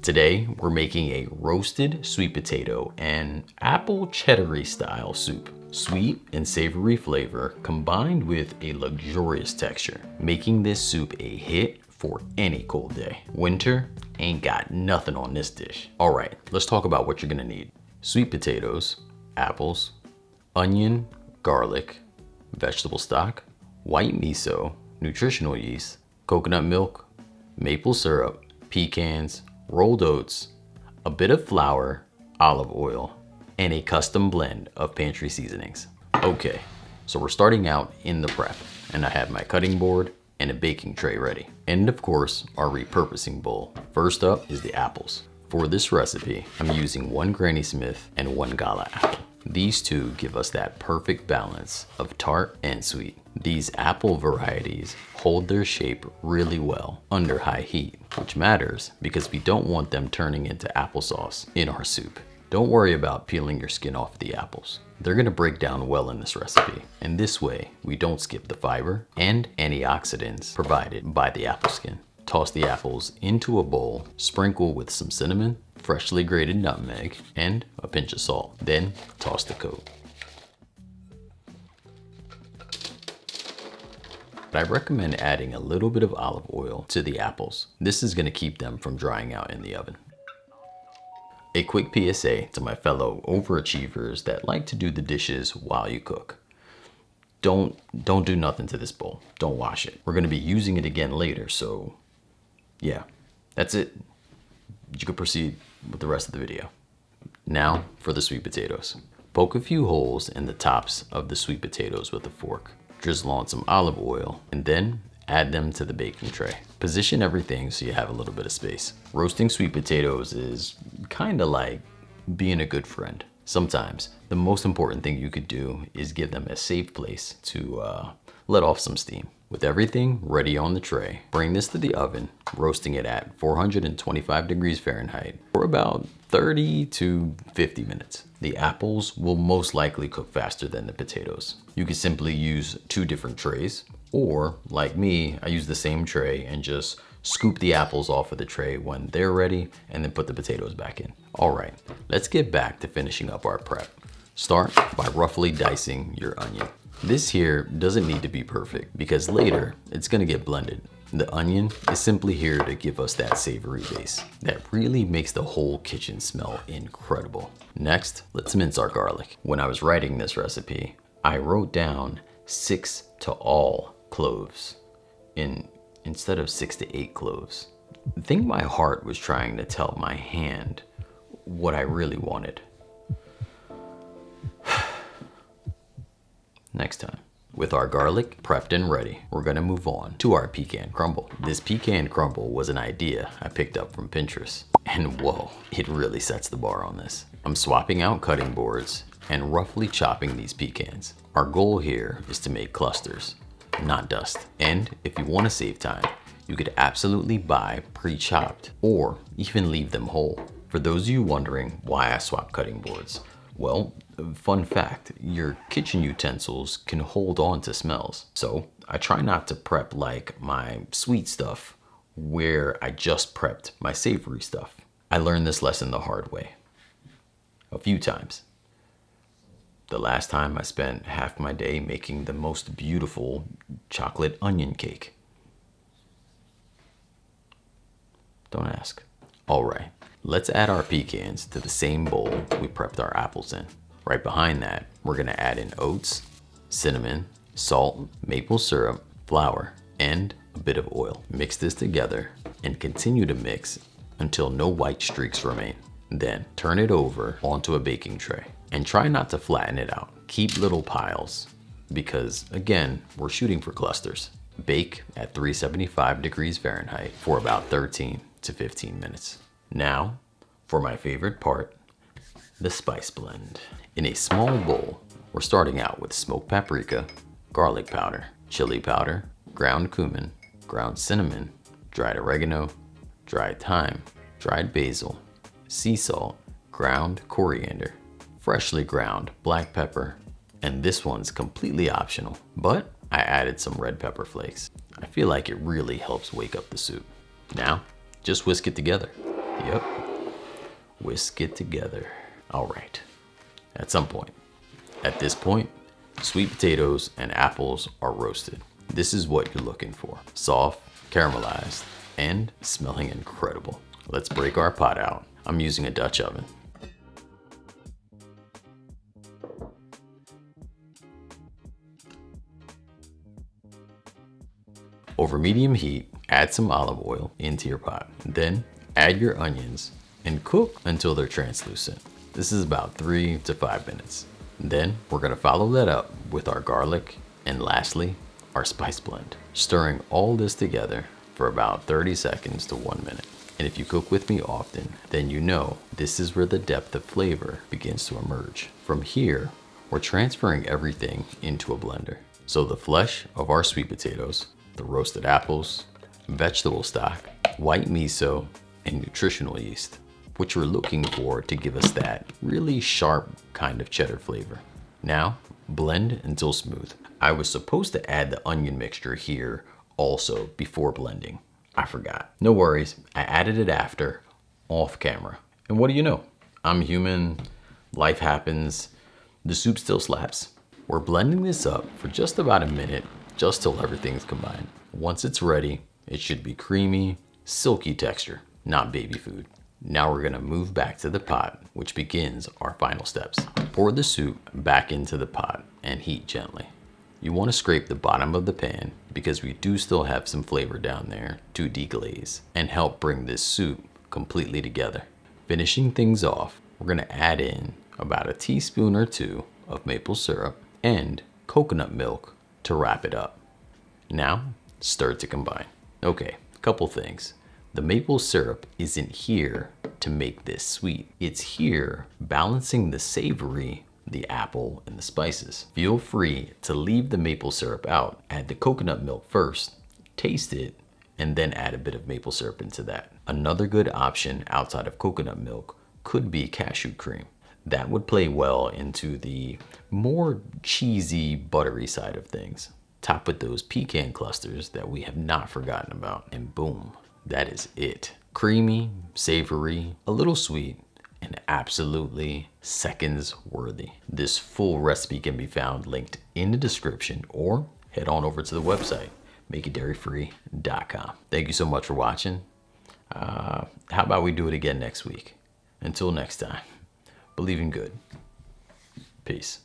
Today, we're making a roasted sweet potato and apple cheddary style soup. Sweet and savory flavor combined with a luxurious texture, making this soup a hit for any cold day. Winter ain't got nothing on this dish. All right, let's talk about what you're gonna need. Sweet potatoes, apples, onion, garlic, vegetable stock, white miso, nutritional yeast, coconut milk, maple syrup, pecans, rolled oats, a bit of flour, olive oil, and a custom blend of pantry seasonings. Okay, so we're starting out in the prep, and I have my cutting board and a baking tray ready. And of course, our repurposing bowl. First up is the apples. For this recipe, I'm using 1 Granny Smith and 1 Gala apple. These two give us that perfect balance of tart and sweet. These apple varieties hold their shape really well under high heat, which matters because we don't want them turning into applesauce in our soup. Don't worry about peeling your skin off the apples. They're gonna break down well in this recipe, and this way we don't skip the fiber and antioxidants provided by the apple skin. Toss the apples into a bowl, sprinkle with some cinnamon, freshly grated nutmeg, and a pinch of salt. Then toss the coat. I recommend adding a little bit of olive oil to the apples. This is gonna keep them from drying out in the oven. A quick PSA to my fellow overachievers that like to do the dishes while you cook. Don't do nothing to this bowl. Don't wash it. We're gonna be using it again later, so yeah, that's it. You can proceed with the rest of the video. Now for the sweet potatoes. Poke a few holes in the tops of the sweet potatoes with a fork. Drizzle on some olive oil and then add them to the baking tray. Position everything so you have a little bit of space. Roasting sweet potatoes is kind of like being a good friend. Sometimes the most important thing you could do is give them a safe place to let off some steam. With everything ready on the tray, bring this to the oven, roasting it at 425 degrees Fahrenheit for about 30 to 50 minutes. The apples will most likely cook faster than the potatoes. You could simply use 2 different trays, or like me, I use the same tray and just scoop the apples off of the tray when they're ready and then put the potatoes back in. All right, let's get back to finishing up our prep. Start by roughly dicing your onion. This here doesn't need to be perfect because later it's gonna get blended. The onion is simply here to give us that savory base that really makes the whole kitchen smell incredible. Next, let's mince our garlic. When I was writing this recipe, I wrote down 6 to all cloves instead of 6 to 8 cloves. I think my heart was trying to tell my hand what I really wanted. Next time. With our garlic prepped and ready, we're gonna move on to our pecan crumble. This pecan crumble was an idea I picked up from Pinterest, and whoa, it really sets the bar on this. I'm swapping out cutting boards and roughly chopping these pecans. Our goal here is to make clusters, not dust. And if you wanna save time, you could absolutely buy pre-chopped or even leave them whole. For those of you wondering why I swap cutting boards, well, fun fact, your kitchen utensils can hold on to smells. So I try not to prep like my sweet stuff where I just prepped my savory stuff. I learned this lesson the hard way a few times. The last time I spent half my day making the most beautiful chocolate onion cake. Don't ask. All right. Let's add our pecans to the same bowl we prepped our apples in. Right behind that, we're gonna add in oats, cinnamon, salt, maple syrup, flour, and a bit of oil. Mix this together and continue to mix until no white streaks remain. Then turn it over onto a baking tray and try not to flatten it out. Keep little piles because again, we're shooting for clusters. Bake at 375 degrees Fahrenheit for about 13 to 15 minutes. Now, for my favorite part, the spice blend. In a small bowl, we're starting out with smoked paprika, garlic powder, chili powder, ground cumin, ground cinnamon, dried oregano, dried thyme, dried basil, sea salt, ground coriander, freshly ground black pepper, and this one's completely optional, but I added some red pepper flakes. I feel like it really helps wake up the soup. Now, just whisk it together. Yep, whisk it together. All right, at some point. At this point, sweet potatoes and apples are roasted. This is what you're looking for. Soft, caramelized, and smelling incredible. Let's break our pot out. I'm using a Dutch oven. Over medium heat, add some olive oil into your pot. Then add your onions and cook until they're translucent. This is about 3 to 5 minutes. Then we're gonna follow that up with our garlic and lastly, our spice blend. Stirring all this together for about 30 seconds to 1 minute. And if you cook with me often, then you know this is where the depth of flavor begins to emerge. From here, we're transferring everything into a blender. So the flesh of our sweet potatoes, the roasted apples, vegetable stock, white miso, and nutritional yeast, which we're looking for to give us that really sharp kind of cheddar flavor. Now, blend until smooth. I was supposed to add the onion mixture here also before blending. I forgot. No worries, I added it after, off camera. And what do you know? I'm human, life happens, the soup still slaps. We're blending this up for just about a minute, just till everything's combined. Once it's ready, it should be creamy, silky texture, not baby food. Now we're gonna move back to the pot, which begins our final steps. Pour the soup back into the pot and heat gently. You wanna scrape the bottom of the pan because we do still have some flavor down there to deglaze and help bring this soup completely together. Finishing things off, we're gonna add in about a teaspoon or 2 of maple syrup and coconut milk to wrap it up. Now, stir to combine. Okay, a couple things. The maple syrup isn't here to make this sweet. It's here balancing the savory, the apple, and the spices. Feel free to leave the maple syrup out. Add the coconut milk first, taste it, and then add a bit of maple syrup into that. Another good option outside of coconut milk could be cashew cream. That would play well into the more cheesy, buttery side of things. Top with those pecan clusters that we have not forgotten about, and boom, that is it. Creamy, savory, a little sweet, and absolutely seconds worthy. This full recipe can be found linked in the description or head on over to the website, makeitdairyfree.com. Thank you so much for watching. How about we do it again next week? Until next time, believe in good. Peace.